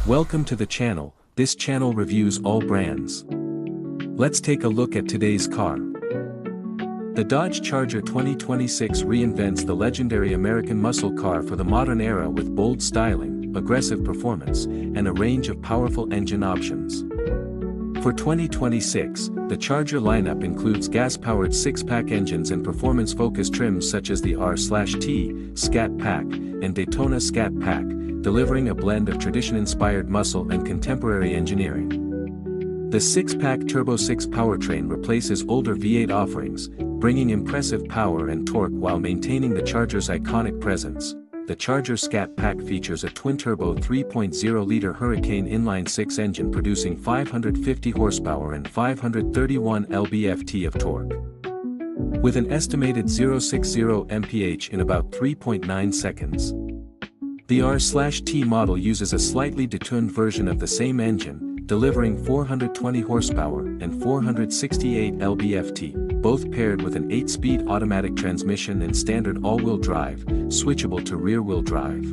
Welcome to the channel. This channel reviews all brands. Let's take a look at today's car. The Dodge Charger 2026 reinvents the legendary American muscle car for the modern era with bold styling, aggressive performance, and a range of powerful engine options. For 2026, the Charger lineup includes gas-powered 6-pack engines and performance-focused trims such as the R/T Scat Pack and Daytona Scat Pack, delivering a blend of tradition-inspired muscle and contemporary engineering. The SixPack Turbo Six powertrain replaces older V8 offerings, bringing impressive power and torque while maintaining the Charger's iconic presence. The Charger Scat Pack features a twin-turbo 3.0-liter Hurricane inline-6 engine producing 550 horsepower and 531 lb-ft of torque. With an estimated 0-60 mph in about 3.9 seconds. The R/T model uses a slightly detuned version of the same engine, delivering 420 horsepower and 468 lb-ft, both paired with an 8-speed automatic transmission and standard all-wheel drive, switchable to rear-wheel drive.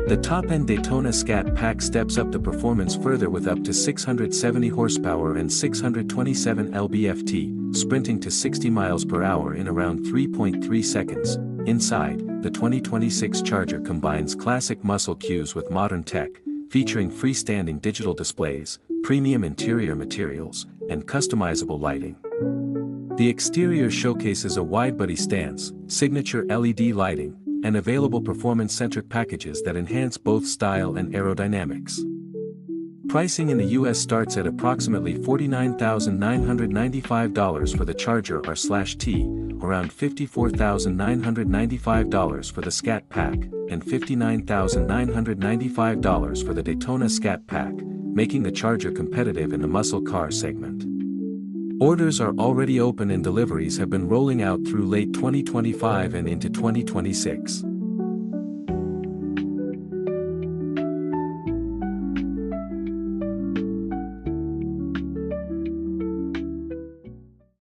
The top-end Daytona Scat Pack steps up the performance further with up to 670 horsepower and 627 lb-ft, sprinting to 60 miles per hour in around 3.3 seconds. Inside, the 2026 Charger combines classic muscle cues with modern tech, featuring freestanding digital displays, premium interior materials, and customizable lighting. The exterior showcases a wide-body stance, signature LED lighting, and available performance-centric packages that enhance both style and aerodynamics. Pricing in the US starts at approximately $49,995 for the Charger R/T, around $54,995 for the Scat Pack, and $59,995 for the Daytona Scat Pack, making the Charger competitive in the muscle car segment. Orders are already open and deliveries have been rolling out through late 2025 and into 2026.